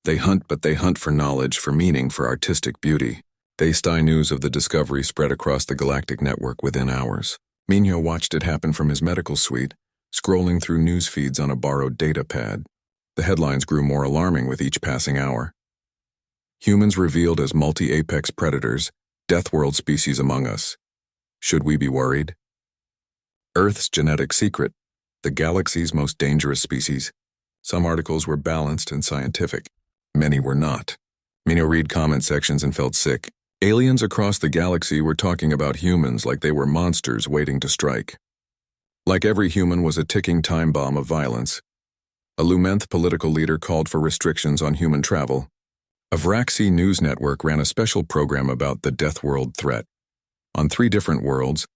They hunt, but they hunt for knowledge, for meaning, for artistic beauty. News of the discovery spread across the galactic network within hours. Minho watched it happen from his medical suite, scrolling through news feeds on a borrowed data pad. The headlines grew more alarming with each passing hour. Humans revealed as multi-apex predators, death world species among us. Should we be worried? Earth's genetic secret, the galaxy's most dangerous species. Some articles were balanced and scientific. Many were not. Minho read comment sections and felt sick. Aliens across the galaxy were talking about humans like they were monsters waiting to strike. Like every human was a ticking time bomb of violence. A Lumenth political leader called for restrictions on human travel. A Vraxi news network ran a special program about the Death World threat. On 3 different worlds,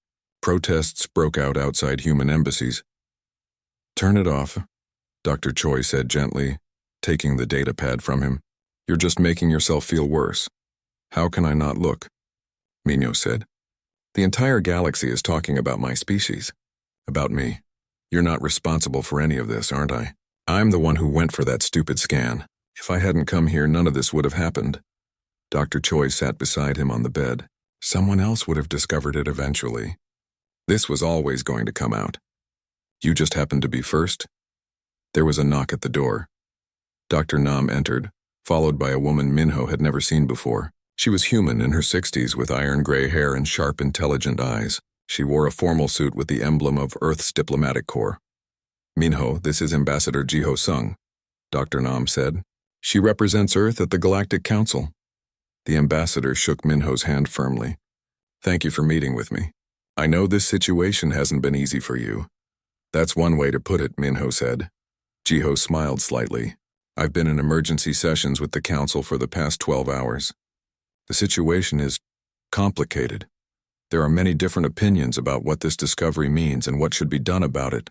protests broke out outside human embassies. "Turn it off," Dr. Choi said gently, taking the data pad from him. "You're just making yourself feel worse." "How can I not look?" Minho said. "The entire galaxy is talking about my species. About me. You're not responsible for any of this, aren't I? I'm the one who went for that stupid scan. If I hadn't come here, none of this would have happened." Dr. Choi sat beside him on the bed. Someone else would have discovered it eventually. This was always going to come out. You just happened to be first? There was a knock at the door. Dr. Nam entered, followed by a woman Minho had never seen before. She was human in her 60s with iron gray hair and sharp, intelligent eyes. She wore a formal suit with the emblem of Earth's diplomatic corps. "Minho, this is Ambassador Jiho Sung," Dr. Nam said. "She represents Earth at the Galactic Council." The ambassador shook Minho's hand firmly. "Thank you for meeting with me. I know this situation hasn't been easy for you." "That's one way to put it," Minho said. Jiho smiled slightly. "I've been in emergency sessions with the Council for the past 12 hours. The situation is complicated. There are many different opinions about what this discovery means and what should be done about it."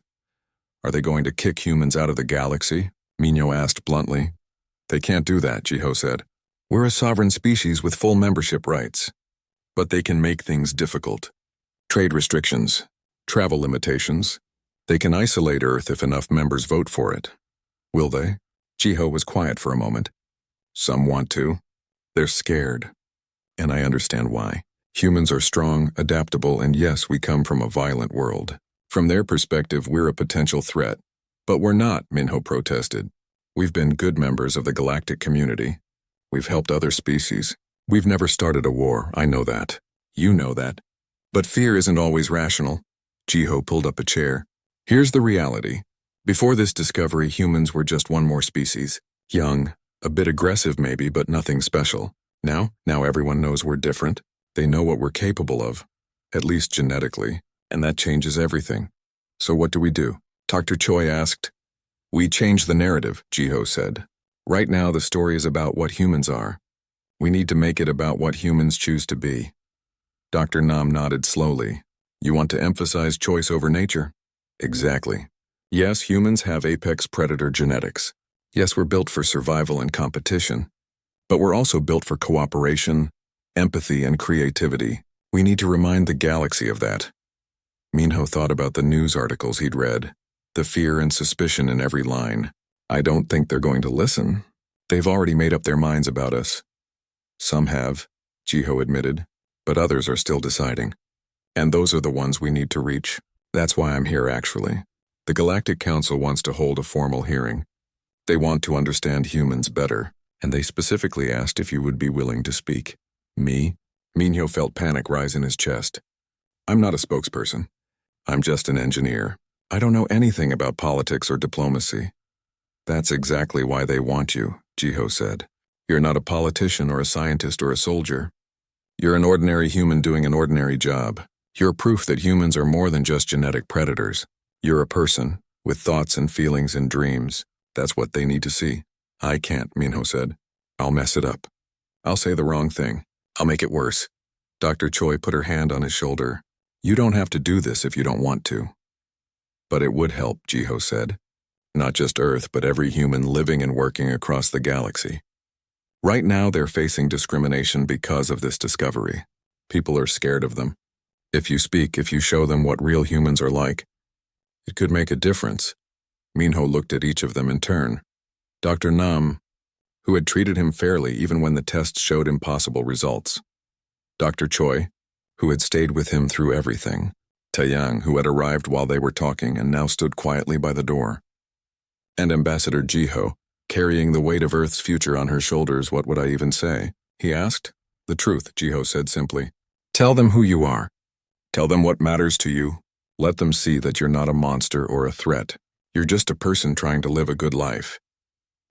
"Are they going to kick humans out of the galaxy?" Minho asked bluntly. "They can't do that," Jiho said. "We're a sovereign species with full membership rights. But they can make things difficult. Trade restrictions, travel limitations. They can isolate Earth if enough members vote for it." "Will they?" Jiho was quiet for a moment. "Some want to. They're scared. And I understand why. Humans are strong, adaptable, and yes, we come from a violent world. From their perspective, we're a potential threat. But we're not," Minho protested. "We've been good members of the galactic community. We've helped other species. We've never started a war, I know that. You know that. But fear isn't always rational." Jiho pulled up a chair. "Here's the reality. Before this discovery, humans were just one more species. Young, a bit aggressive maybe, but nothing special. Now everyone knows we're different. They know what we're capable of, at least genetically, and that changes everything. So what do? Dr. Choi asked. "We change the narrative," Jiho said. "Right now the story is about what humans are. We need to make it about what humans choose to be." Dr. Nam nodded slowly. "You want to emphasize choice over nature?" "Exactly. Yes, humans have apex predator genetics. Yes, we're built for survival and competition. But we're also built for cooperation, empathy, and creativity. We need to remind the galaxy of that." Minho thought about the news articles he'd read, the fear and suspicion in every line. "I don't think they're going to listen. They've already made up their minds about us." "Some have," Jiho admitted, "but others are still deciding. And those are the ones we need to reach. That's why I'm here, actually. The Galactic Council wants to hold a formal hearing. They want to understand humans better, and they specifically asked if you would be willing to speak." "Me?" Minho felt panic rise in his chest. "I'm not a spokesperson. I'm just an engineer. I don't know anything about politics or diplomacy." "That's exactly why they want you," Jiho said. "You're not a politician or a scientist or a soldier. You're an ordinary human doing an ordinary job. You're proof that humans are more than just genetic predators. You're a person, with thoughts and feelings and dreams. That's what they need to see." "I can't," Minho said. "I'll mess it up. I'll say the wrong thing. I'll make it worse." Dr. Choi put her hand on his shoulder. "You don't have to do this if you don't want to." "But it would help," Jiho said. "Not just Earth, but every human living and working across the galaxy. Right now they're facing discrimination because of this discovery. People are scared of them. If you speak, if you show them what real humans are like, it could make a difference." Minho looked at each of them in turn. "Dr. Nam, who had treated him fairly even when the tests showed impossible results. Dr. Choi, who had stayed with him through everything. Taeyang, who had arrived while they were talking and now stood quietly by the door. And Ambassador Jiho, carrying the weight of Earth's future on her shoulders. What would I even say? He asked. The truth, Jiho said simply. Tell them who you are. Tell them what matters to you. Let them see that you're not a monster or a threat. You're just a person trying to live a good life.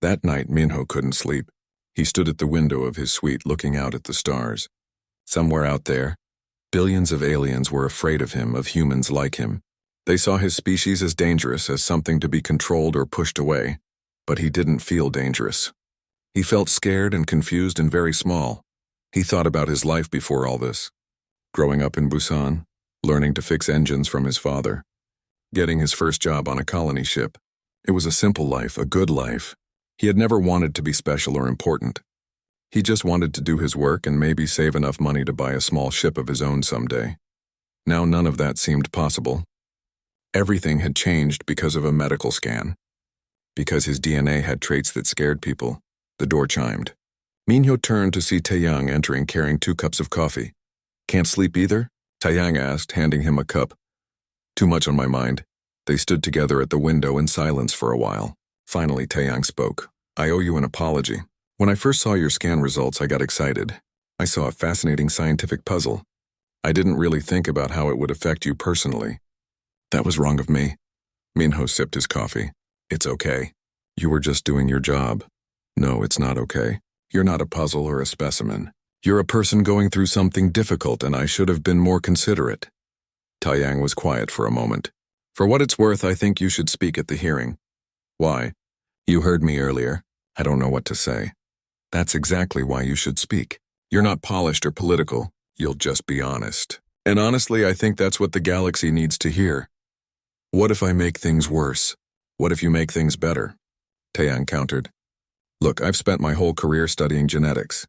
That night, Minho couldn't sleep. He stood at the window of his suite looking out at the stars. Somewhere out there, billions of aliens were afraid of him, of humans like him. They saw his species as dangerous, as something to be controlled or pushed away. But he didn't feel dangerous. He felt scared and confused and very small. He thought about his life before all this. Growing up in Busan, learning to fix engines from his father, getting his first job on a colony ship. It was a simple life, a good life. He had never wanted to be special or important. He just wanted to do his work and maybe save enough money to buy a small ship of his own someday. Now none of that seemed possible. Everything had changed because of a medical scan. Because his DNA had traits that scared people. The door chimed. Minho turned to see Taeyang entering carrying 2 cups of coffee. Can't sleep either? Taeyang asked, handing him a cup. Too much on my mind. They stood together at the window in silence for a while. Finally, Taeyang spoke. I owe you an apology. When I first saw your scan results, I got excited. I saw a fascinating scientific puzzle. I didn't really think about how it would affect you personally. That was wrong of me. Minho sipped his coffee. It's okay. You were just doing your job. No, it's not okay. You're not a puzzle or a specimen. You're a person going through something difficult, and I should have been more considerate. Taeyang was quiet for a moment. For what it's worth, I think you should speak at the hearing. Why? You heard me earlier. I don't know what to say. That's exactly why you should speak. You're not polished or political. You'll just be honest. And honestly, I think that's what the galaxy needs to hear. What if I make things worse? What if you make things better? Taeyang countered. Look, I've spent my whole career studying genetics.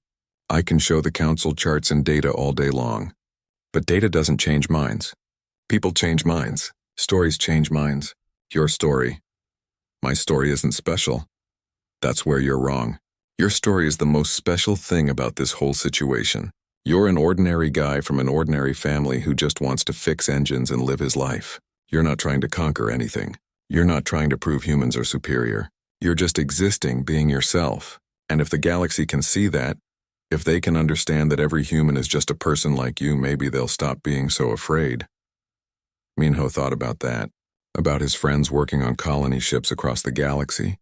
I can show the council charts and data all day long. But data doesn't change minds. People change minds. Stories change minds. Your story. My story isn't special. That's where you're wrong. Your story is the most special thing about this whole situation. You're an ordinary guy from an ordinary family who just wants to fix engines and live his life. You're not trying to conquer anything. You're not trying to prove humans are superior. You're just existing, being yourself. And if the galaxy can see that, if they can understand that every human is just a person like you, maybe they'll stop being so afraid. Minho thought about that, about his friends working on colony ships across the galaxy,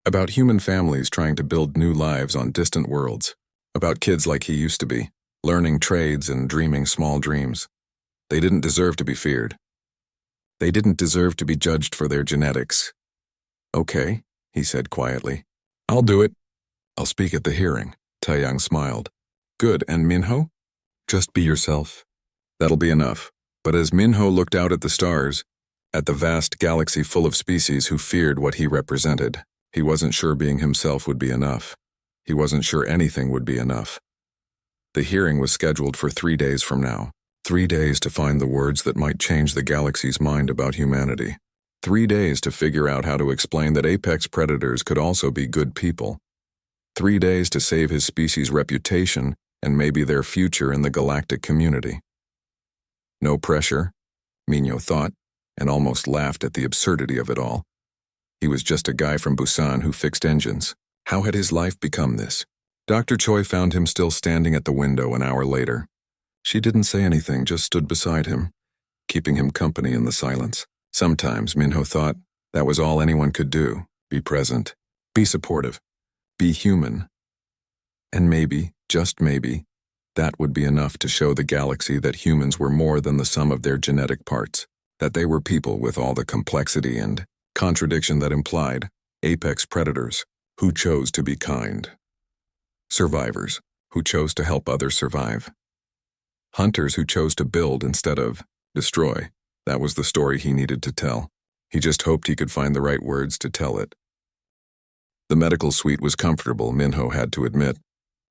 about human families trying to build new lives on distant worlds, about kids like he used to be, learning trades and dreaming small dreams. They didn't deserve to be feared. They didn't deserve to be judged for their genetics. Okay, he said quietly. I'll do it. I'll speak at the hearing. Taeyang smiled. Good, and Minho? Just be yourself. That'll be enough. But as Minho looked out at the stars, at the vast galaxy full of species who feared what he represented, he wasn't sure being himself would be enough. He wasn't sure anything would be enough. The hearing was scheduled for 3 days from now. 3 days to find the words that might change the galaxy's mind about humanity. 3 days to figure out how to explain that apex predators could also be good people. 3 days to save his species' reputation and maybe their future in the galactic community. No pressure, Minho thought, and almost laughed at the absurdity of it all. He was just a guy from Busan who fixed engines. How had his life become this? Dr. Choi found him still standing at the window an hour later. She didn't say anything, just stood beside him, keeping him company in the silence. Sometimes, Minho thought, that was all anyone could do. Be present. Be supportive. Be human. And maybe, just maybe, that would be enough to show the galaxy that humans were more than the sum of their genetic parts, that they were people with all the complexity and contradiction that implied, apex predators who chose to be kind. Survivors who chose to help others survive. Hunters who chose to build instead of destroy. That was the story he needed to tell. He just hoped he could find the right words to tell it. The medical suite was comfortable, Minho had to admit.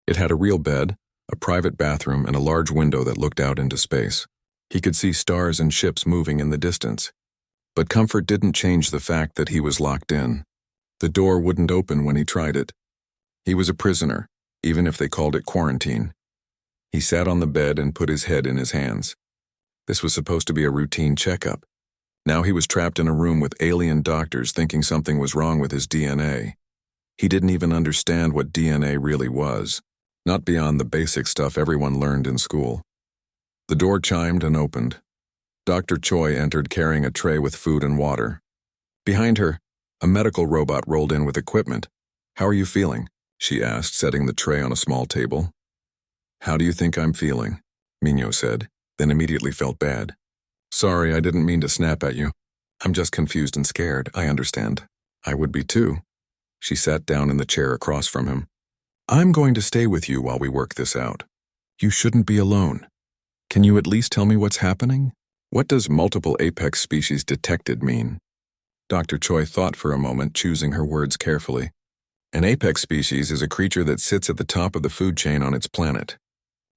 It had a real bed, a private bathroom, and a large window that looked out into space. He could see stars and ships moving in the distance. But comfort didn't change the fact that he was locked in. The door wouldn't open when he tried it. He was a prisoner, even if they called it quarantine. He sat on the bed and put his head in his hands. This was supposed to be a routine checkup. Now he was trapped in a room with alien doctors thinking something was wrong with his DNA. He didn't even understand what DNA really was, not beyond the basic stuff everyone learned in school. The door chimed and opened. Dr. Choi entered carrying a tray with food and water. Behind her, a medical robot rolled in with equipment. "How are you feeling?" she asked, setting the tray on a small table. "How do you think I'm feeling?" Minho said, then immediately felt bad. "Sorry, I didn't mean to snap at you. I'm just confused and scared, I understand." "I would be too." She sat down in the chair across from him. "I'm going to stay with you while we work this out. You shouldn't be alone. Can you at least tell me what's happening? What does multiple apex species detected mean?" Dr. Choi thought for a moment, choosing her words carefully. An apex species is a creature that sits at the top of the food chain on its planet.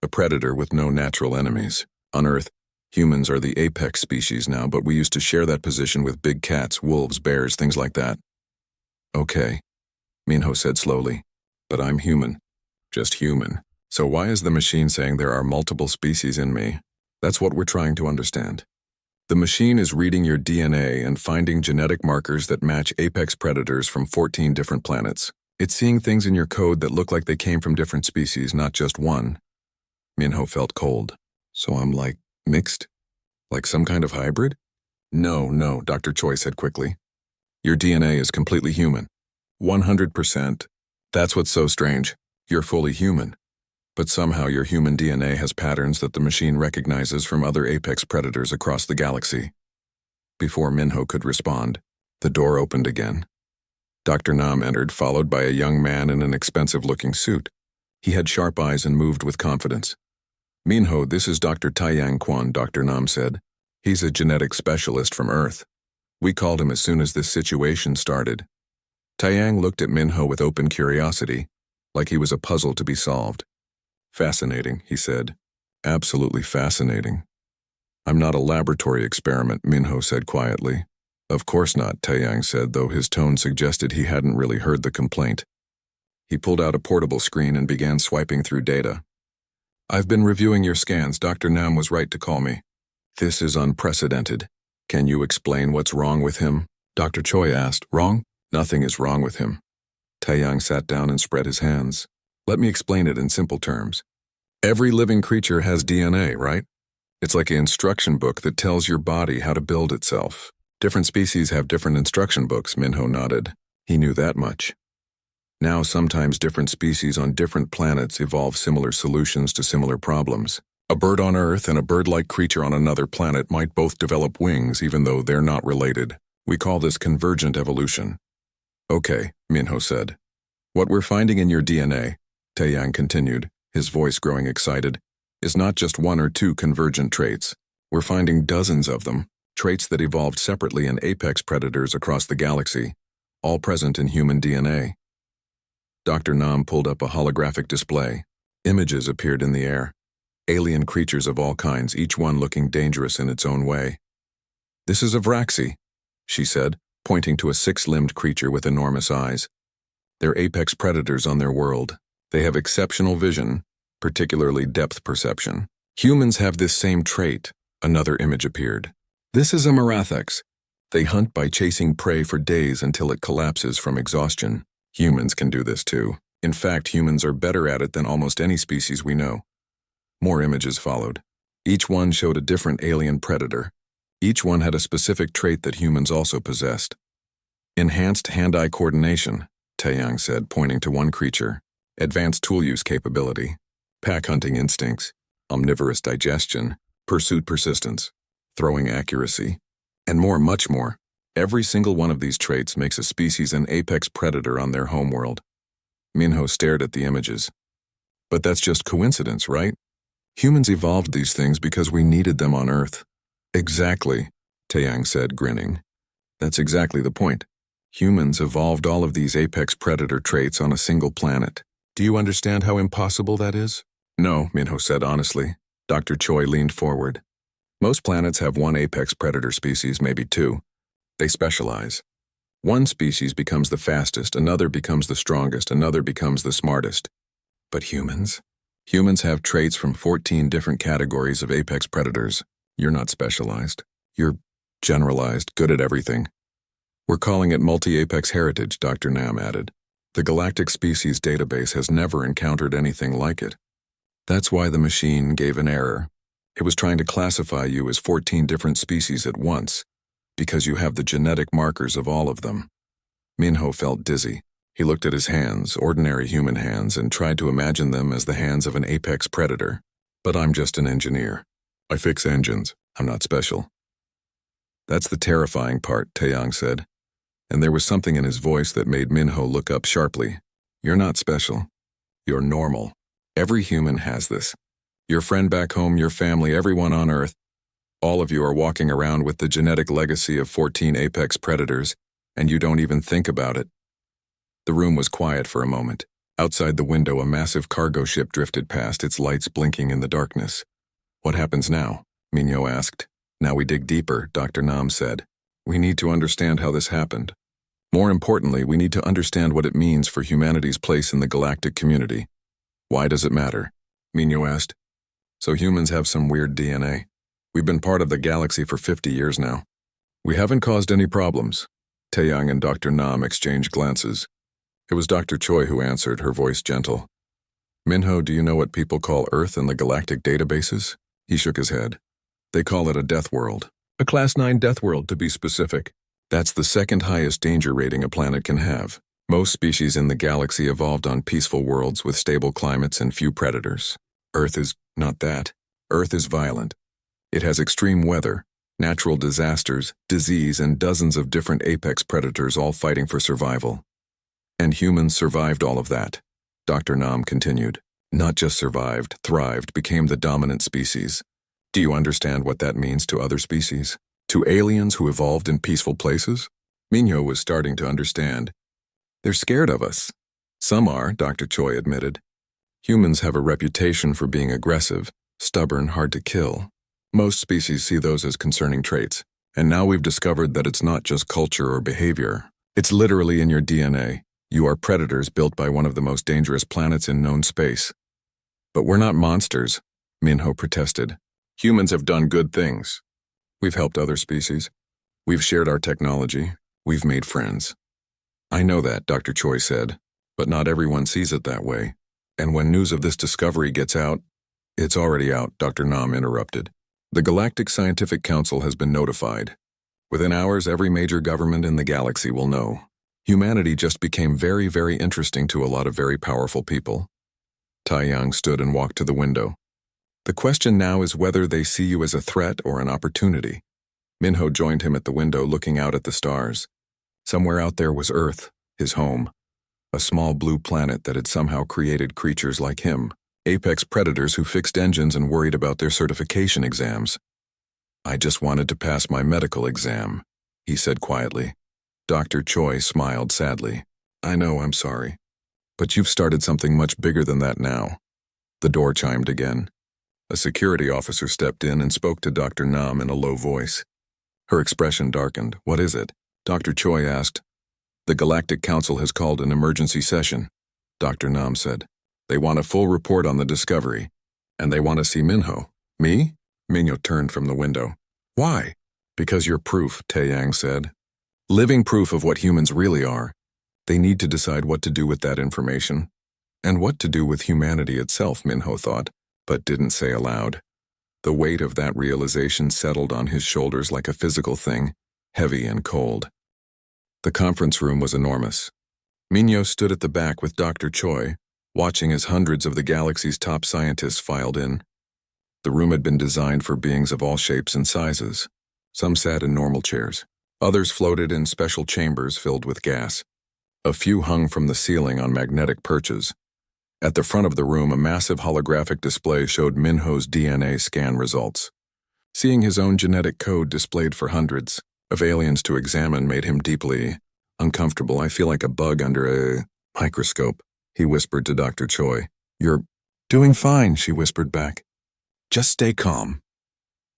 A predator with no natural enemies. On Earth, humans are the apex species now, but we used to share that position with big cats, wolves, bears, things like that. "Okay," Minho said slowly, "but I'm human. Just human. So why is the machine saying there are multiple species in me? That's what we're trying to understand. The machine is reading your DNA and finding genetic markers that match apex predators from 14 different planets. It's seeing things in your code that look like they came from different species, not just one." Minho felt cold. "So I'm like mixed? Like some kind of hybrid?" No, Dr. Choi said quickly. "Your DNA is completely human. 100%. That's what's so strange. You're fully human. But somehow your human DNA has patterns that the machine recognizes from other apex predators across the galaxy." Before Minho could respond, the door opened again. Dr. Nam entered, followed by a young man in an expensive-looking suit. He had sharp eyes and moved with confidence. "Minho, this is Dr. Taiyang Quan," Dr. Nam said. "He's a genetic specialist from Earth. We called him as soon as this situation started." Taiyang looked at Minho with open curiosity, like he was a puzzle to be solved. "Fascinating," he said. "Absolutely fascinating." "I'm not a laboratory experiment," Minho said quietly. "Of course not," Taiyang said, though his tone suggested he hadn't really heard the complaint. He pulled out a portable screen and began swiping through data. "I've been reviewing your scans. Dr. Nam was right to call me. This is unprecedented. Can you explain what's wrong with him?" Dr. Choi asked. "Wrong? Nothing is wrong with him." Taiyang sat down and spread his hands. "Let me explain it in simple terms. Every living creature has DNA, right? It's like an instruction book that tells your body how to build itself. Different species have different instruction books," Minho nodded. He knew that much. Now sometimes different species on different planets evolve similar solutions to similar problems. A bird on Earth and a bird-like creature on another planet might both develop wings even though they're not related. We call this convergent evolution. "Okay," Minho said. "What we're finding in your DNA," Taiyang continued, his voice growing excited, "is not just one or two convergent traits. We're finding dozens of them, traits that evolved separately in apex predators across the galaxy, all present in human DNA." Dr. Nam pulled up a holographic display. Images appeared in the air. Alien creatures of all kinds, each one looking dangerous in its own way. "This is a Vraxi," she said, pointing to a six-limbed creature with enormous eyes. "They're apex predators on their world. They have exceptional vision, particularly depth perception. Humans have this same trait." Another image appeared. "This is a Marathax. They hunt by chasing prey for days until it collapses from exhaustion. Humans can do this too. In fact, humans are better at it than almost any species we know." More images followed. Each one showed a different alien predator. Each one had a specific trait that humans also possessed. "Enhanced hand-eye coordination," Taiyang said, pointing to one creature. "Advanced tool use capability. Pack hunting instincts. Omnivorous digestion. Pursuit persistence. Throwing accuracy. And more, much more. Every single one of these traits makes a species an apex predator on their homeworld." Minho stared at the images. "But that's just coincidence, right? Humans evolved these things because we needed them on Earth." "Exactly," Taiyang said, grinning. "That's exactly the point. Humans evolved all of these apex predator traits on a single planet. Do you understand how impossible that is?" "No," Minho said honestly. Dr. Choi leaned forward. "Most planets have one apex predator species, maybe two. They specialize. One species becomes the fastest, another becomes the strongest, another becomes the smartest. But humans? Humans have traits from 14 different categories of apex predators. You're not specialized. You're generalized, good at everything. We're calling it multi-apex heritage, Dr. Nam added. The Galactic Species Database has never encountered anything like it. That's why the machine gave an error. It was trying to classify you as 14 different species at once, because you have the genetic markers of all of them. Minho felt dizzy. He looked at his hands, ordinary human hands, and tried to imagine them as the hands of an apex predator. But I'm just an engineer. I fix engines. I'm not special. That's the terrifying part, Taeyang said. And there was something in his voice that made Minho look up sharply. You're not special. You're normal. Every human has this. Your friend back home, your family, everyone on Earth. All of you are walking around with the genetic legacy of 14 apex predators, and you don't even think about it. The room was quiet for a moment. Outside the window, a massive cargo ship drifted past, its lights blinking in the darkness. What happens now? Minho asked. Now we dig deeper, Dr. Nam said. We need to understand how this happened. More importantly, we need to understand what it means for humanity's place in the galactic community. Why does it matter? Minho asked. So humans have some weird DNA. We've been part of the galaxy for 50 years now. We haven't caused any problems. Taeyang and Dr. Nam exchanged glances. It was Dr. Choi who answered, her voice gentle. Minho, do you know what people call Earth in the galactic databases? He shook his head. They call it a death world. A Class 9 death world, to be specific. That's the second highest danger rating a planet can have. Most species in the galaxy evolved on peaceful worlds with stable climates and few predators. Earth is not that. Earth is violent. It has extreme weather, natural disasters, disease, and dozens of different apex predators all fighting for survival. And humans survived all of that. Dr. Nam continued. Not just survived, thrived, became the dominant species. Do you understand what that means to other species? To aliens who evolved in peaceful places? Minho was starting to understand. They're scared of us. Some are, Dr. Choi admitted. Humans have a reputation for being aggressive, stubborn, hard to kill. Most species see those as concerning traits, and now we've discovered that it's not just culture or behavior. It's literally in your DNA. You are predators built by one of the most dangerous planets in known space. But we're not monsters, Minho protested. Humans have done good things. We've helped other species. We've shared our technology. We've made friends. I know that, Dr. Choi said, but not everyone sees it that way. And when news of this discovery gets out, it's already out, Dr. Nam interrupted. The Galactic Scientific Council has been notified. Within hours, every major government in the galaxy will know. Humanity just became very, very interesting to a lot of very powerful people. Taeyang stood and walked to the window. The question now is whether they see you as a threat or an opportunity. Minho joined him at the window, looking out at the stars. Somewhere out there was Earth, his home. A small blue planet that had somehow created creatures like him, apex predators who fixed engines and worried about their certification exams. I just wanted to pass my medical exam, he said quietly. Dr. Choi smiled sadly. I know, I'm sorry. But you've started something much bigger than that now. The door chimed again. A security officer stepped in and spoke to Dr. Nam in a low voice. Her expression darkened. What is it? Dr. Choi asked. The Galactic Council has called an emergency session, Dr. Nam said. They want a full report on the discovery, and they want to see Minho. Me? Minho turned from the window. Why? Because you're proof, Taeyang said. Living proof of what humans really are. They need to decide what to do with that information. And what to do with humanity itself, Minho thought, but didn't say aloud. The weight of that realization settled on his shoulders like a physical thing, heavy and cold. The conference room was enormous. Minho stood at the back with Dr. Choi, watching as hundreds of the galaxy's top scientists filed in. The room had been designed for beings of all shapes and sizes. Some sat in normal chairs. Others floated in special chambers filled with gas. A few hung from the ceiling on magnetic perches. At the front of the room, a massive holographic display showed Minho's DNA scan results. Seeing his own genetic code displayed for hundreds of aliens to examine made him deeply uncomfortable. I feel like a bug under a microscope, he whispered to Dr. Choi. You're doing fine, she whispered back. Just stay calm.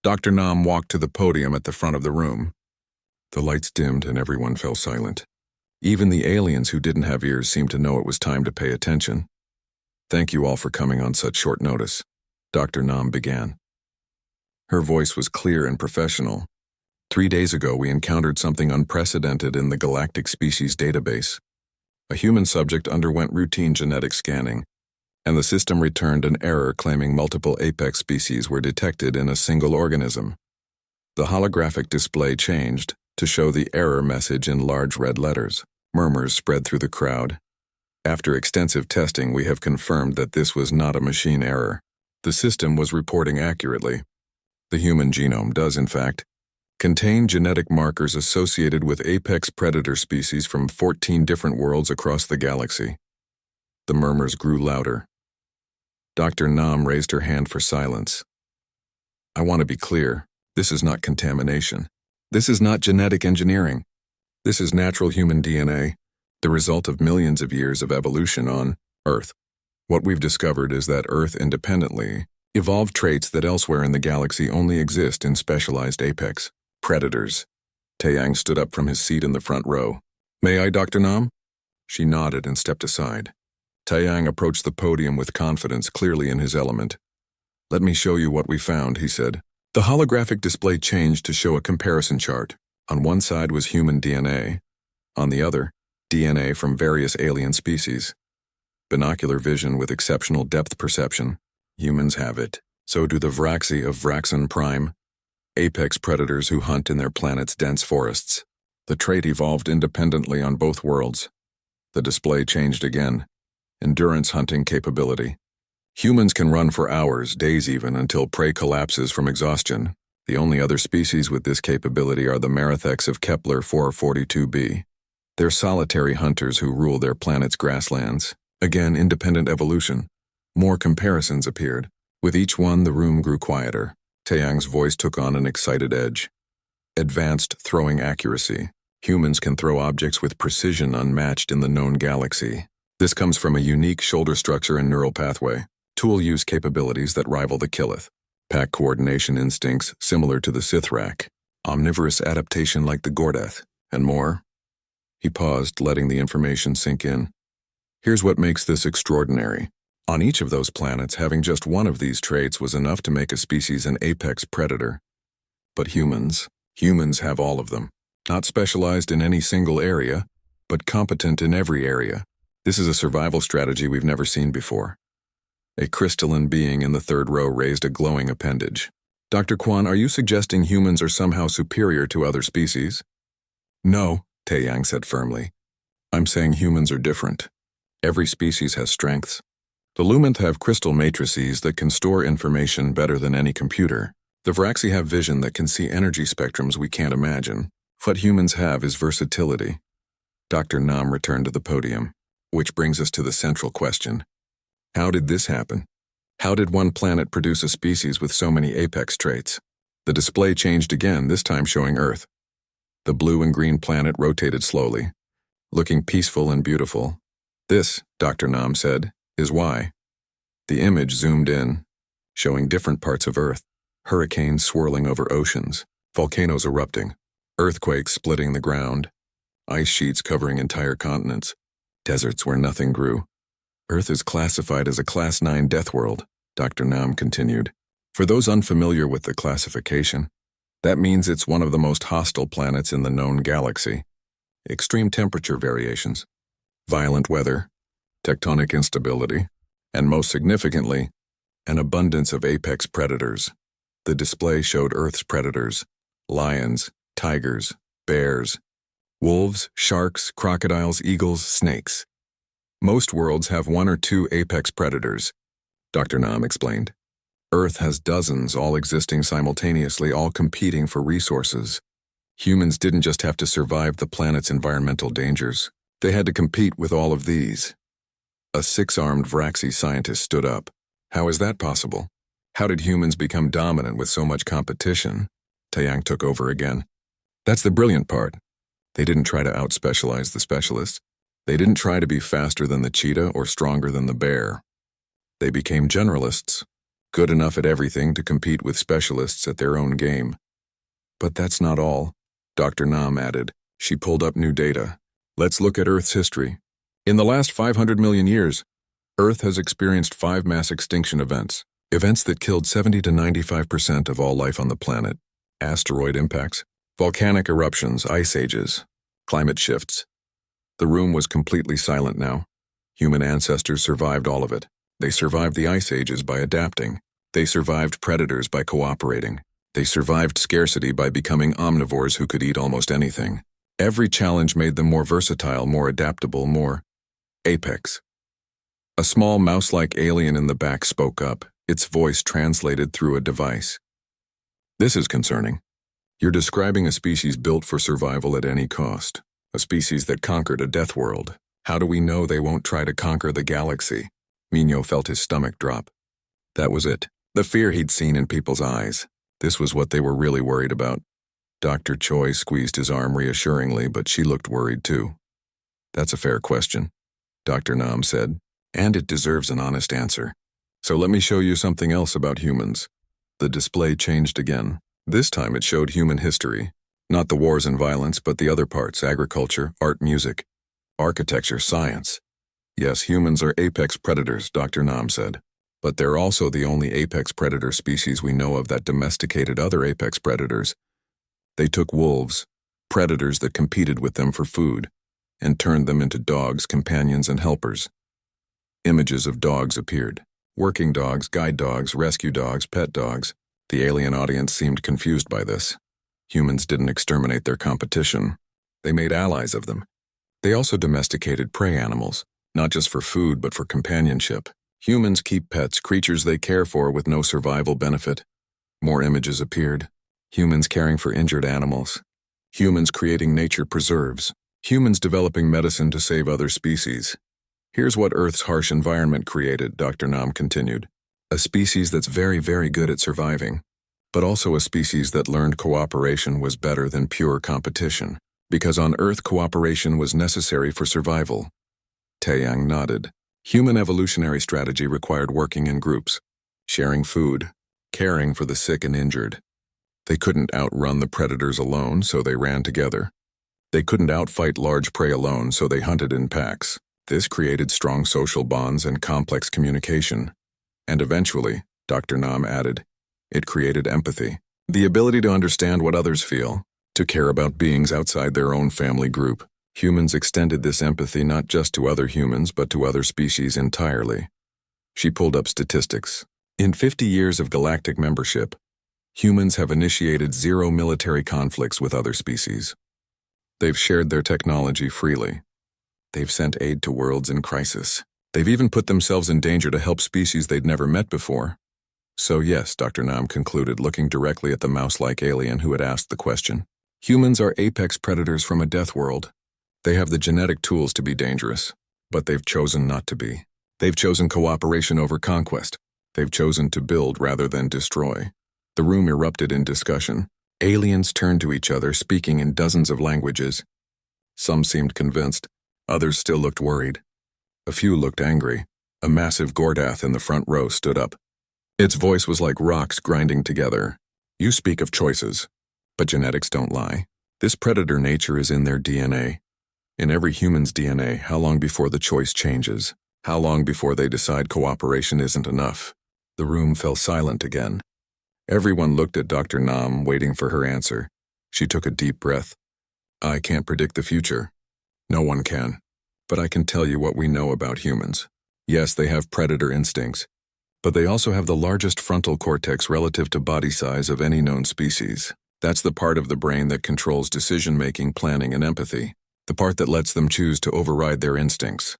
Dr. Nam walked to the podium at the front of the room. The lights dimmed and everyone fell silent. Even the aliens who didn't have ears seemed to know it was time to pay attention. Thank you all for coming on such short notice, Dr. Nam began. Her voice was clear and professional. 3 days ago, we encountered something unprecedented in the galactic species database. A human subject underwent routine genetic scanning, and the system returned an error claiming multiple apex species were detected in a single organism. The holographic display changed to show the error message in large red letters. Murmurs spread through the crowd. After extensive testing, we have confirmed that this was not a machine error. The system was reporting accurately. The human genome does, in fact, contain genetic markers associated with apex predator species from 14 different worlds across the galaxy. The murmurs grew louder. Dr. Nam raised her hand for silence. I want to be clear. This is not contamination. This is not genetic engineering. This is natural human DNA, the result of millions of years of evolution on Earth. What we've discovered is that Earth independently evolved traits that elsewhere in the galaxy only exist in specialized apex predators. Taeyang stood up from his seat in the front row. May I, Dr. Nam? She nodded and stepped aside. Taeyang approached the podium with confidence, clearly in his element. Let me show you what we found, he said. The holographic display changed to show a comparison chart. On one side was human DNA. On the other, DNA from various alien species. Binocular vision with exceptional depth perception. Humans have it. So do the Vraxi of Vraxon Prime, apex predators who hunt in their planet's dense forests. The trait evolved independently on both worlds. The display changed again. Endurance hunting capability. Humans can run for hours, days even, until prey collapses from exhaustion. The only other species with this capability are the Marathex of Kepler 442b. They're solitary hunters who rule their planet's grasslands. Again, independent evolution. More comparisons appeared. With each one, the room grew quieter. Taeyang's voice took on an excited edge. Advanced throwing accuracy. Humans can throw objects with precision unmatched in the known galaxy. This comes from a unique shoulder structure and neural pathway. Tool use capabilities that rival the Killith. Pack coordination instincts similar to the Sithrak. Omnivorous adaptation like the Gordath. And more. He paused, letting the information sink in. Here's what makes this extraordinary. On each of those planets, having just one of these traits was enough to make a species an apex predator. But humans have all of them. Not specialized in any single area, but competent in every area. This is a survival strategy we've never seen before. A crystalline being in the third row raised a glowing appendage. Dr. Kwan, are you suggesting humans are somehow superior to other species? No, Taeyang said firmly. I'm saying humans are different. Every species has strengths. The Luminth have crystal matrices that can store information better than any computer. The Vraxi have vision that can see energy spectrums we can't imagine. What humans have is versatility. Dr. Nam returned to the podium, which brings us to the central question. How did this happen? How did one planet produce a species with so many apex traits? The display changed again, this time showing Earth. The blue and green planet rotated slowly, looking peaceful and beautiful. This, Dr. Nam said, is why. The image zoomed in, showing different parts of Earth. Hurricanes swirling over oceans, volcanoes erupting, earthquakes splitting the ground, ice sheets covering entire continents, deserts where nothing grew. Earth is classified as a Class 9 death world, Dr. Nam continued. For those unfamiliar with the classification, that means it's one of the most hostile planets in the known galaxy. Extreme temperature variations, violent weather, tectonic instability, and most significantly, an abundance of apex predators. The display showed Earth's predators, lions, tigers, bears, wolves, sharks, crocodiles, eagles, snakes. Most worlds have one or two apex predators, Dr. Nam explained. Earth has dozens, all existing simultaneously, all competing for resources. Humans didn't just have to survive the planet's environmental dangers. They had to compete with all of these. A six-armed Vraxi scientist stood up. How is that possible? How did humans become dominant with so much competition? Taeyang took over again. That's the brilliant part. They didn't try to out-specialize the specialists. They didn't try to be faster than the cheetah or stronger than the bear. They became generalists, good enough at everything to compete with specialists at their own game. But that's not all, Dr. Nam added. She pulled up new data. Let's look at Earth's history. In the last 500 million years, Earth has experienced 5 mass extinction events. Events that killed 70 to 95% of all life on the planet. Asteroid impacts, volcanic eruptions, ice ages, climate shifts. The room was completely silent now. Human ancestors survived all of it. They survived the ice ages by adapting. They survived predators by cooperating. They survived scarcity by becoming omnivores who could eat almost anything. Every challenge made them more versatile, more adaptable, more apex. A small mouse-like alien in the back spoke up, its voice translated through a device. This is concerning. You're describing a species built for survival at any cost. A species that conquered a death world. How do we know they won't try to conquer the galaxy? Minho felt his stomach drop. That was it. The fear he'd seen in people's eyes. This was what they were really worried about. Dr. Choi squeezed his arm reassuringly, but she looked worried too. That's a fair question, Dr. Nam said, and it deserves an honest answer. So let me show you something else about humans. The display changed again. This time it showed human history. Not the wars and violence, but the other parts: agriculture, art, music, architecture, science. Yes, humans are apex predators, Dr. Nam said. But they're also the only apex predator species we know of that domesticated other apex predators. They took wolves, predators that competed with them for food, and turned them into dogs, companions, and helpers. Images of dogs appeared. Working dogs, guide dogs, rescue dogs, pet dogs. The alien audience seemed confused by this. Humans didn't exterminate their competition. They made allies of them. They also domesticated prey animals, not just for food but for companionship. Humans keep pets, creatures they care for with no survival benefit. More images appeared. Humans caring for injured animals. Humans creating nature preserves. Humans developing medicine to save other species. Here's what Earth's harsh environment created, Dr. Nam continued. A species that's very, very good at surviving, but also a species that learned cooperation was better than pure competition, because on Earth cooperation was necessary for survival. Taeyang nodded. Human evolutionary strategy required working in groups, sharing food, caring for the sick and injured. They couldn't outrun the predators alone, so they ran together. They couldn't outfight large prey alone, so they hunted in packs. This created strong social bonds and complex communication. And eventually, Dr. Nam added, it created empathy, the ability to understand what others feel, to care about beings outside their own family group. Humans extended this empathy not just to other humans, but to other species entirely. She pulled up statistics. In 50 years of galactic membership, humans have initiated 0 military conflicts with other species. They've shared their technology freely. They've sent aid to worlds in crisis. They've even put themselves in danger to help species they'd never met before. So yes, Dr. Nam concluded, looking directly at the mouse-like alien who had asked the question. Humans are apex predators from a death world. They have the genetic tools to be dangerous, but they've chosen not to be. They've chosen cooperation over conquest. They've chosen to build rather than destroy. The room erupted in discussion. Aliens turned to each other, speaking in dozens of languages. Some seemed convinced. Others still looked worried. A few looked angry. A massive Gordath in the front row stood up. Its voice was like rocks grinding together. You speak of choices, but genetics don't lie. This predator nature is in their DNA. In every human's DNA, how long before the choice changes? How long before they decide cooperation isn't enough? The room fell silent again. Everyone looked at Dr. Nam, waiting for her answer. She took a deep breath. I can't predict the future. No one can. But I can tell you what we know about humans. Yes, they have predator instincts, but they also have the largest frontal cortex relative to body size of any known species. That's the part of the brain that controls decision-making, planning, and empathy, the part that lets them choose to override their instincts.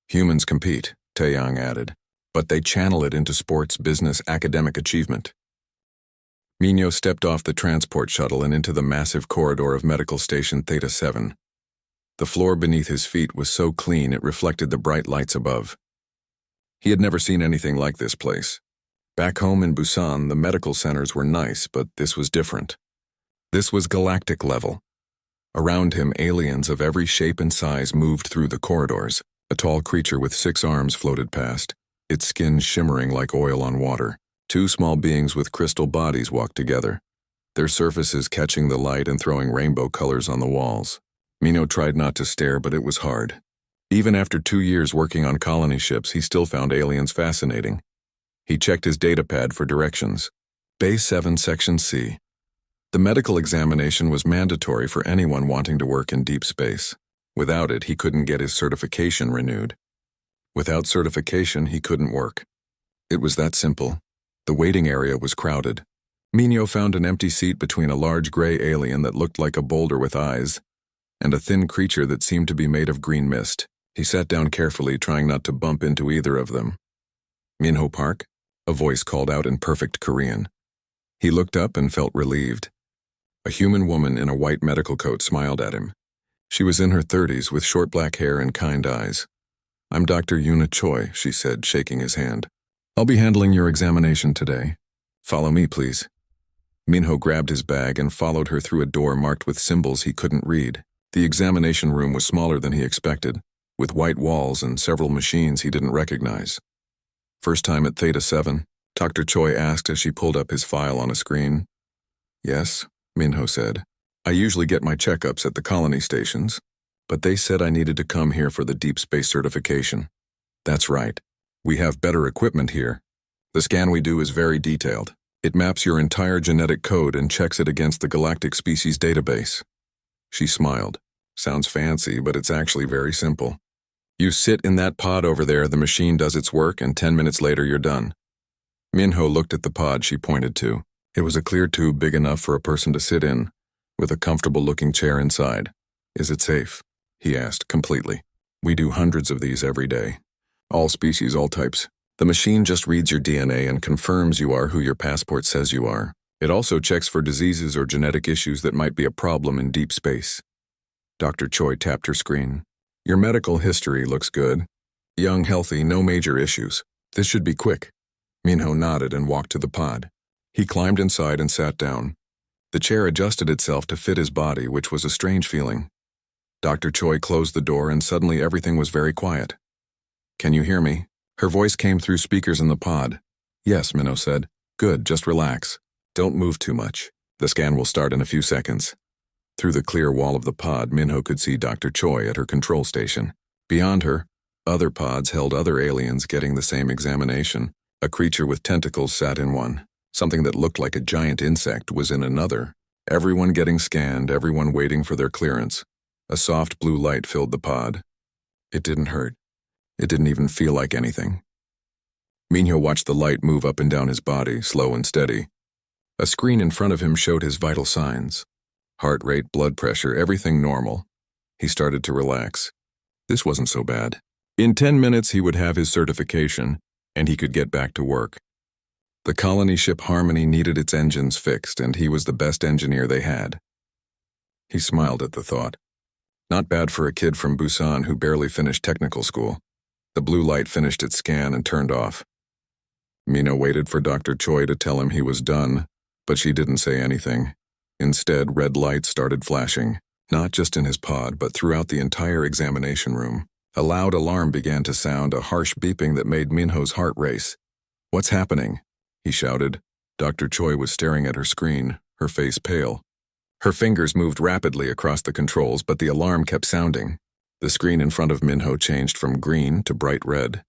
Humans compete, Taeyang added, but they channel it into sports, business, academic achievement. Minho stepped off the transport shuttle and into the massive corridor of Medical Station Theta 7. The floor beneath his feet was so clean it reflected the bright lights above. He had never seen anything like this place. Back home in Busan, the medical centers were nice, but this was different. This was galactic level. Around him, aliens of every shape and size moved through the corridors. A tall creature with 6 arms floated past, its skin shimmering like oil on water. 2 small beings with crystal bodies walked together. their surfaces catching the light and throwing rainbow colors on the walls. Minho tried not to stare, but it was hard. Even after 2 years working on colony ships, he still found aliens fascinating. He checked his datapad for directions. Bay 7, Section C. The medical examination was mandatory for anyone wanting to work in deep space. Without it, he couldn't get his certification renewed. Without certification, he couldn't work. It was that simple. The waiting area was crowded. Minho found an empty seat between a large gray alien that looked like a boulder with eyes and a thin creature that seemed to be made of green mist. He sat down carefully, trying not to bump into either of them. "Minho Park?" a voice called out in perfect Korean. He looked up and felt relieved. A human woman in a white medical coat smiled at him. She was in her 30s with short black hair and kind eyes. "I'm Dr. Yuna Choi," she said, shaking his hand. "I'll be handling your examination today. Follow me, please." Minho grabbed his bag and followed her through a door marked with symbols he couldn't read. The examination room was smaller than he expected, with white walls and several machines he didn't recognize. "First time at Theta 7? Dr. Choi asked as she pulled up his file on a screen. "Yes," Minho said. "I usually get my checkups at the colony stations, but they said I needed to come here for the deep space certification." "That's right. We have better equipment here. The scan we do is very detailed. It maps your entire genetic code and checks it against the Galactic Species database." She smiled. "Sounds fancy, but it's actually very simple. You sit in that pod over there, the machine does its work, and 10 minutes later you're done." Minho looked at the pod she pointed to. It was a clear tube big enough for a person to sit in, with a comfortable-looking chair inside. "Is it safe?" he asked, completely. "We do hundreds of these every day. All species, all types. The machine just reads your DNA and confirms you are who your passport says you are. It also checks for diseases or genetic issues that might be a problem in deep space." Dr. Choi tapped her screen. "Your medical history looks good. Young, healthy, no major issues. This should be quick." Minho nodded and walked to the pod. He climbed inside and sat down. The chair adjusted itself to fit his body, which was a strange feeling. Dr. Choi closed the door and suddenly everything was very quiet. "Can you hear me?" Her voice came through speakers in the pod. "Yes," Minho said. "Good, just relax. Don't move too much. The scan will start in a few seconds." Through the clear wall of the pod, Minho could see Dr. Choi at her control station. Beyond her, other pods held other aliens getting the same examination. A creature with tentacles sat in one. Something that looked like a giant insect was in another. Everyone getting scanned, everyone waiting for their clearance. A soft blue light filled the pod. It didn't hurt. It didn't even feel like anything. Minho watched the light move up and down his body, slow and steady. A screen in front of him showed his vital signs. Heart rate, blood pressure, everything normal. He started to relax. This wasn't so bad. In 10 minutes he would have his certification, and he could get back to work. The colony ship Harmony needed its engines fixed, and he was the best engineer they had. He smiled at the thought. Not bad for a kid from Busan who barely finished technical school. The blue light finished its scan and turned off. Minho waited for Dr. Choi to tell him he was done, but she didn't say anything. Instead, red lights started flashing, not just in his pod, but throughout the entire examination room. A loud alarm began to sound, a harsh beeping that made Minho's heart race. "What's happening?" he shouted. Dr. Choi was staring at her screen, her face pale. Her fingers moved rapidly across the controls, but the alarm kept sounding. The screen in front of Minho changed from green to bright red.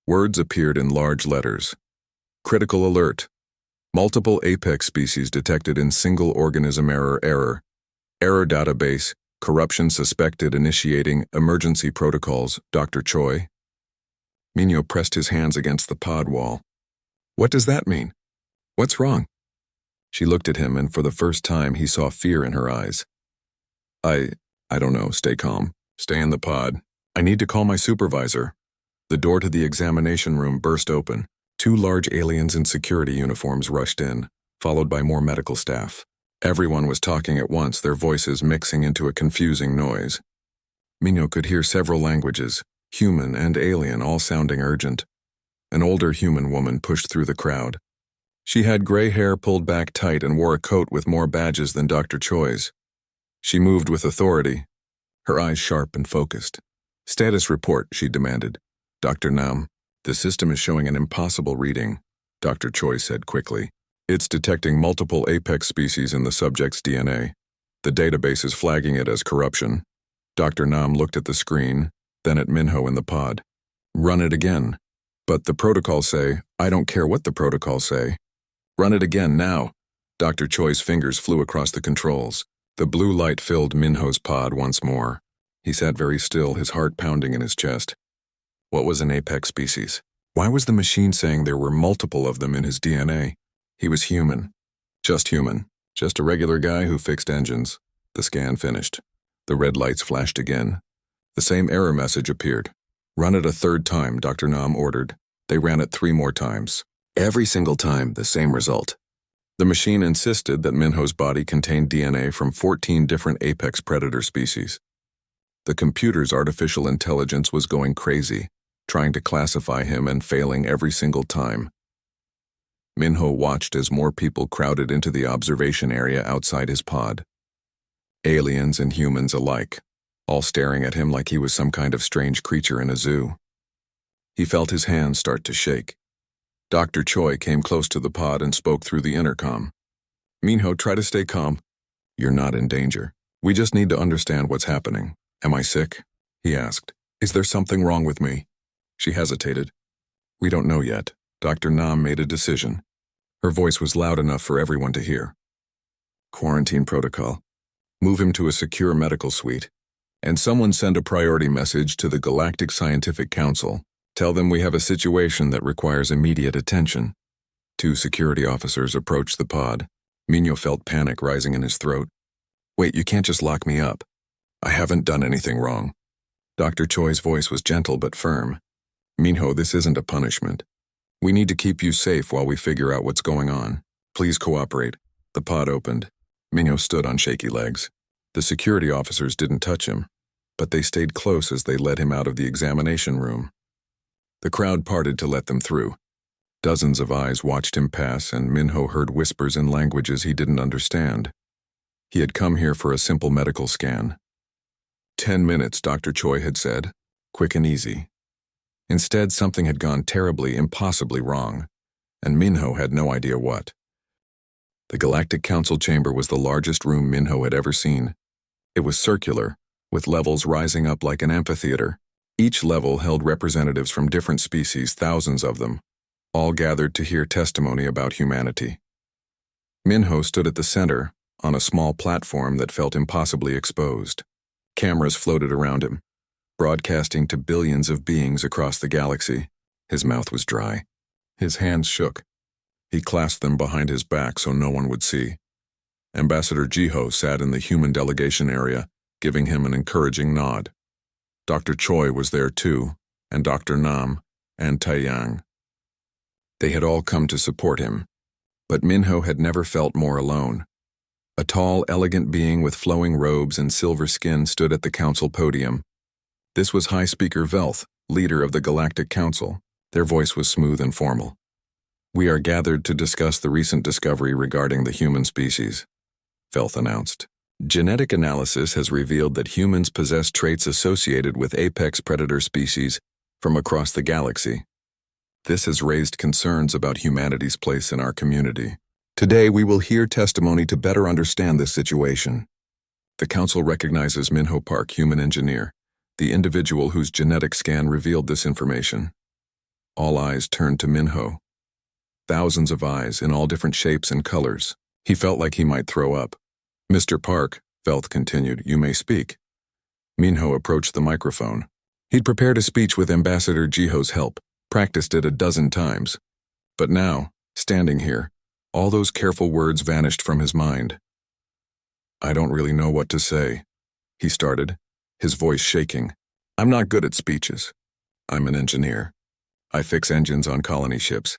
Words appeared in large letters. "Critical alert. Multiple apex species detected in single organism error. Error database. Corruption suspected. Initiating emergency protocols. Dr. Choi." Minho pressed his hands against the pod wall. "What does that mean? What's wrong?" She looked at him, and for the first time he saw fear in her eyes. I don't know. Stay calm. Stay in the pod. I need to call my supervisor." The door to the examination room burst open. 2 large aliens in security uniforms rushed in, followed by more medical staff. Everyone was talking at once, their voices mixing into a confusing noise. Minho could hear several languages, human and alien, all sounding urgent. An older human woman pushed through the crowd. She had gray hair pulled back tight and wore a coat with more badges than Dr. Choi's. She moved with authority, her eyes sharp and focused. "Status report," she demanded. "Dr. Nam, the system is showing an impossible reading," Dr. Choi said quickly. It's detecting multiple apex species in the subject's DNA. The database is flagging it as corruption. Dr. Nam looked at the screen, then at Minho in the pod. Run it again. But the protocols say, I don't care what the protocols say. Run it again now. Dr. Choi's fingers flew across the controls. The blue light filled Minho's pod once more. He sat very still, his heart pounding in his chest. What was an apex species? Why was the machine saying there were multiple of them in his DNA? He was human. Just a regular guy who fixed engines. The scan finished. The red lights flashed again. The same error message appeared. Run it a third time, Dr. Nam ordered. They ran it 3 more times. Every single time, the same result. The machine insisted that Minho's body contained DNA from 14 different apex predator species. The computer's artificial intelligence was going crazy, trying to classify him and failing every single time. Minho watched as more people crowded into the observation area outside his pod. Aliens and humans alike, all staring at him like he was some kind of strange creature in a zoo. He felt his hands start to shake. Dr. Choi came close to the pod and spoke through the intercom. Minho, try to stay calm. You're not in danger. We just need to understand what's happening. Am I sick? He asked. Is there something wrong with me? She hesitated. We don't know yet. Dr. Nam made a decision. Her voice was loud enough for everyone to hear. Quarantine protocol. Move him to a secure medical suite. And someone send a priority message to the Galactic Scientific Council. Tell them we have a situation that requires immediate attention. 2 security officers approached the pod. Minho felt panic rising in his throat. Wait, you can't just lock me up. I haven't done anything wrong. Dr. Choi's voice was gentle but firm. Minho, this isn't a punishment. We need to keep you safe while we figure out what's going on. Please cooperate. The pod opened. Minho stood on shaky legs. The security officers didn't touch him, but they stayed close as they led him out of the examination room. The crowd parted to let them through. Dozens of eyes watched him pass, and Minho heard whispers in languages he didn't understand. He had come here for a simple medical scan. 10 minutes, Dr. Choi had said. Quick and easy. Instead, something had gone terribly, impossibly wrong, and Minho had no idea what. The Galactic Council chamber was the largest room Minho had ever seen. It was circular, with levels rising up like an amphitheater. Each level held representatives from different species, thousands of them, all gathered to hear testimony about humanity. Minho stood at the center, on a small platform that felt impossibly exposed. Cameras floated around him, broadcasting to billions of beings across the galaxy. His mouth was dry. His hands shook. He clasped them behind his back so no one would see. Ambassador Jiho sat in the human delegation area, giving him an encouraging nod. Dr. Choi was there too, and Dr. Nam, and Taiyang. They had all come to support him, but Minho had never felt more alone. A tall, elegant being with flowing robes and silver skin stood at the council podium. This was High Speaker Velth, leader of the Galactic Council. Their voice was smooth and formal. We are gathered to discuss the recent discovery regarding the human species, Velth announced. Genetic analysis has revealed that humans possess traits associated with apex predator species from across the galaxy. This has raised concerns about humanity's place in our community. Today, we will hear testimony to better understand this situation. The Council recognizes Minho Park, human engineer, the individual whose genetic scan revealed this information. All eyes turned to Minho. Thousands of eyes in all different shapes and colors. He felt like he might throw up. Mr. Park, Velth continued, you may speak. Minho approached the microphone. He'd prepared a speech with Ambassador Jiho's help, practiced it a dozen times. But now, standing here, all those careful words vanished from his mind. I don't really know what to say, he started, his voice shaking. I'm not good at speeches. I'm an engineer. I fix engines on colony ships.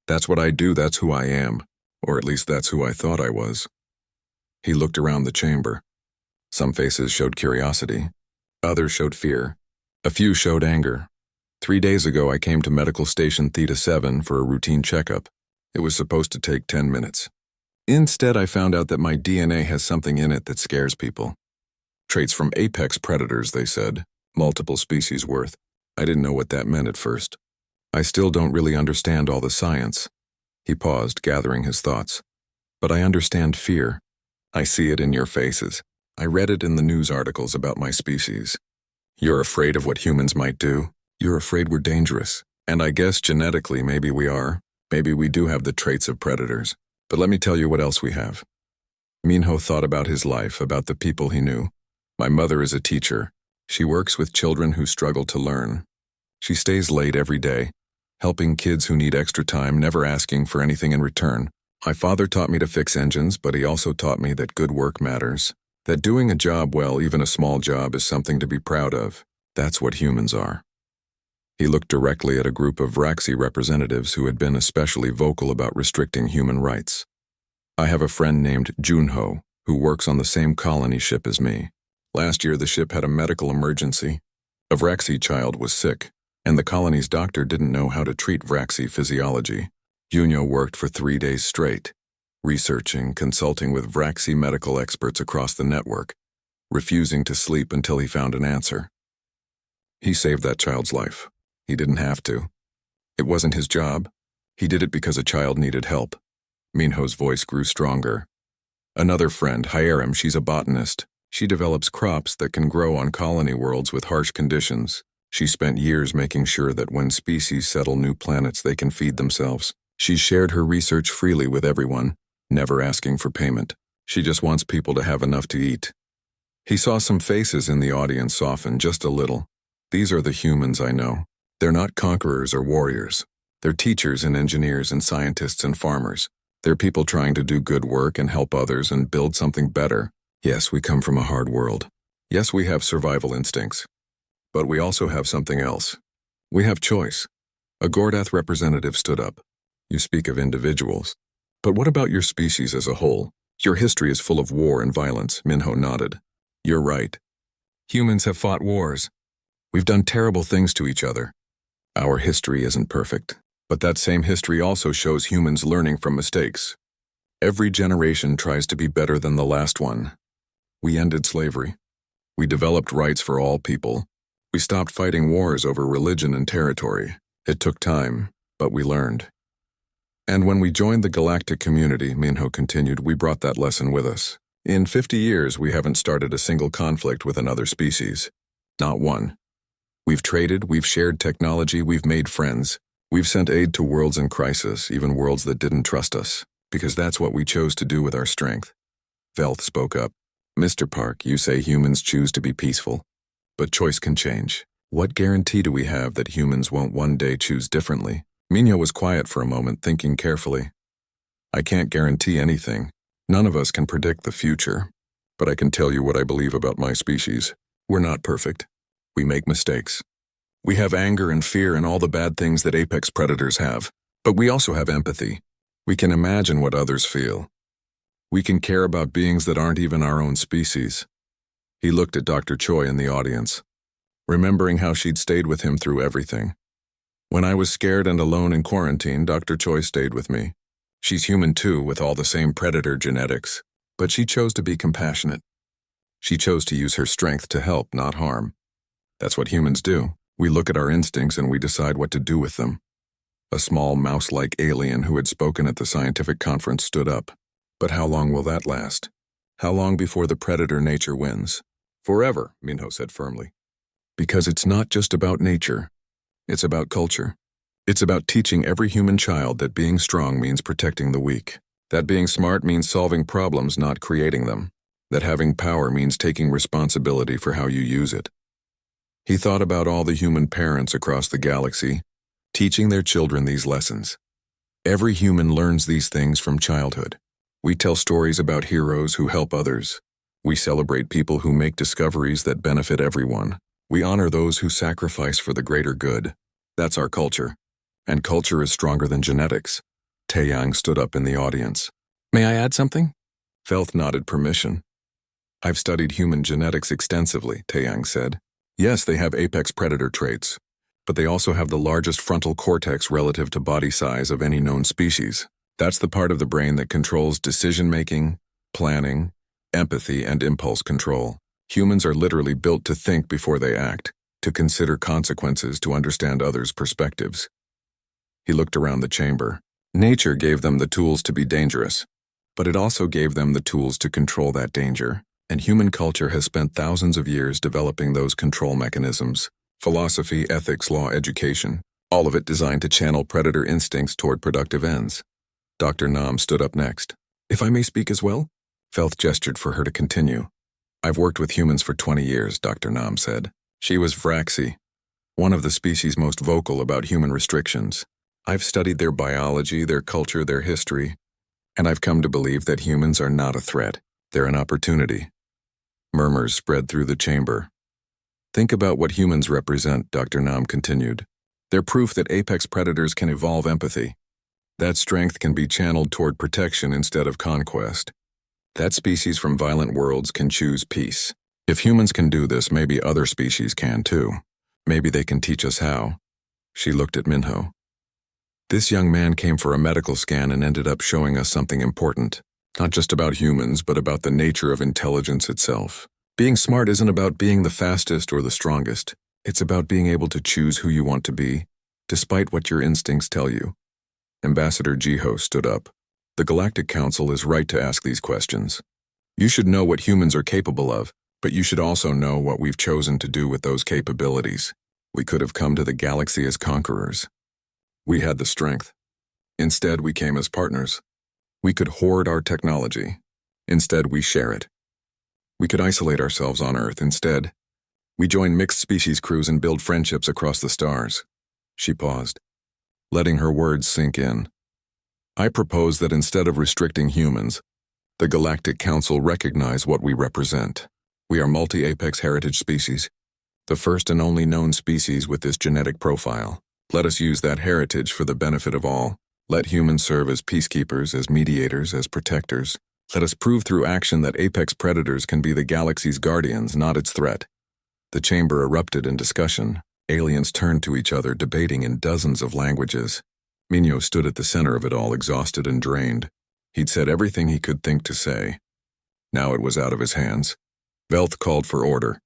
That's what I do, that's who I am, or at least that's who I thought I was. He looked around the chamber. Some faces showed curiosity. Others showed fear. A few showed anger. 3 days ago, I came to Medical Station Theta 7 for a routine checkup. It was supposed to take 10 minutes. Instead, I found out that my DNA has something in it that scares people. Traits from apex predators, they said. Multiple species worth. I didn't know what that meant at first. I still don't really understand all the science. He paused, gathering his thoughts. But I understand fear. I see it in your faces. I read it in the news articles about my species. You're afraid of what humans might do. You're afraid we're dangerous. And I guess genetically maybe we are. Maybe we do have the traits of predators. But let me tell you what else we have. Minho thought about his life, about the people he knew. My mother is a teacher. She works with children who struggle to learn. She stays late every day, helping kids who need extra time, never asking for anything in return. My father taught me to fix engines, but he also taught me that good work matters. That doing a job well, even a small job, is something to be proud of. That's what humans are. He looked directly at a group of Vraxi representatives who had been especially vocal about restricting human rights. I have a friend named Junho, who works on the same colony ship as me. Last year, the ship had a medical emergency. A Vraxi child was sick, and the colony's doctor didn't know how to treat Vraxi physiology. Junho worked for 3 days straight, researching, consulting with Vraxi medical experts across the network, refusing to sleep until he found an answer. He saved that child's life. He didn't have to. It wasn't his job. He did it because a child needed help. Minho's voice grew stronger. Another friend, Hyerem, she's a botanist. She develops crops that can grow on colony worlds with harsh conditions. She spent years making sure that when species settle new planets, they can feed themselves. She's shared her research freely with everyone, never asking for payment. She just wants people to have enough to eat. He saw some faces in the audience soften just a little. These are the humans I know. They're not conquerors or warriors. They're teachers and engineers and scientists and farmers. They're people trying to do good work and help others and build something better. Yes, we come from a hard world. Yes, we have survival instincts. But we also have something else. We have choice. A Gordath representative stood up. You speak of individuals. But what about your species as a whole? Your history is full of war and violence, Minho nodded. You're right. Humans have fought wars. We've done terrible things to each other. Our history isn't perfect, but that same history also shows humans learning from mistakes. Every generation tries to be better than the last one. We ended slavery. We developed rights for all people. We stopped fighting wars over religion and territory. It took time, but we learned. And when we joined the galactic community, Minho continued, we brought that lesson with us. In 50 years, we haven't started a single conflict with another species. Not one. We've traded, we've shared technology, we've made friends. We've sent aid to worlds in crisis, even worlds that didn't trust us, because that's what we chose to do with our strength. Velth spoke up. Mr. Park, you say humans choose to be peaceful. But choice can change. What guarantee do we have that humans won't one day choose differently? Minho was quiet for a moment, thinking carefully. I can't guarantee anything. None of us can predict the future. But I can tell you what I believe about my species. We're not perfect. We make mistakes. We have anger and fear and all the bad things that apex predators have. But we also have empathy. We can imagine what others feel. We can care about beings that aren't even our own species. He looked at Dr. Choi in the audience, remembering how she'd stayed with him through everything. When I was scared and alone in quarantine, Dr. Choi stayed with me. She's human too, with all the same predator genetics. But she chose to be compassionate. She chose to use her strength to help, not harm. That's what humans do. We look at our instincts and we decide what to do with them. A small mouse-like alien who had spoken at the scientific conference stood up. But how long will that last? How long before the predator nature wins? Forever, Minho said firmly. Because it's not just about nature. It's about culture. It's about teaching every human child that being strong means protecting the weak. That being smart means solving problems, not creating them. That having power means taking responsibility for how you use it. He thought about all the human parents across the galaxy, teaching their children these lessons. Every human learns these things from childhood. We tell stories about heroes who help others. We celebrate people who make discoveries that benefit everyone. We honor those who sacrifice for the greater good. That's our culture. And culture is stronger than genetics. Taeyang stood up in the audience. May I add something? Felth nodded permission. I've studied human genetics extensively, Taeyang said. Yes, they have apex predator traits, but they also have the largest frontal cortex relative to body size of any known species. That's the part of the brain that controls decision-making, planning, empathy, and impulse control. Humans are literally built to think before they act, to consider consequences, to understand others' perspectives. He looked around the chamber. Nature gave them the tools to be dangerous, but it also gave them the tools to control that danger, and human culture has spent thousands of years developing those control mechanisms. Philosophy, ethics, law, education, all of it designed to channel predator instincts toward productive ends. Dr. Nam stood up next. If I may speak as well? Felth gestured for her to continue. I've worked with humans for 20 years, Dr. Nam said. She was Vraxi, one of the species most vocal about human restrictions. I've studied their biology, their culture, their history, and I've come to believe that humans are not a threat. They're an opportunity. Murmurs spread through the chamber. Think about what humans represent, Dr. Nam continued. They're proof that apex predators can evolve empathy. That strength can be channeled toward protection instead of conquest. That species from violent worlds can choose peace. If humans can do this, maybe other species can too. Maybe they can teach us how. She looked at Minho. This young man came for a medical scan and ended up showing us something important. Not just about humans, but about the nature of intelligence itself. Being smart isn't about being the fastest or the strongest. It's about being able to choose who you want to be, despite what your instincts tell you. Ambassador Jiho stood up. The Galactic Council is right to ask these questions. You should know what humans are capable of, but you should also know what we've chosen to do with those capabilities. We could have come to the galaxy as conquerors. We had the strength. Instead, we came as partners. We could hoard our technology. Instead, we share it. We could isolate ourselves on Earth. Instead, we join mixed species crews and build friendships across the stars. She paused, letting her words sink in. I propose that instead of restricting humans, the Galactic Council recognize what we represent. We are multi-apex heritage species, the first and only known species with this genetic profile. Let us use that heritage for the benefit of all. Let humans serve as peacekeepers, as mediators, as protectors. Let us prove through action that apex predators can be the galaxy's guardians, not its threat. The chamber erupted in discussion. Aliens turned to each other, debating in dozens of languages. Minho stood at the center of it all, exhausted and drained. He'd said everything he could think to say. Now it was out of his hands. Velth called for order.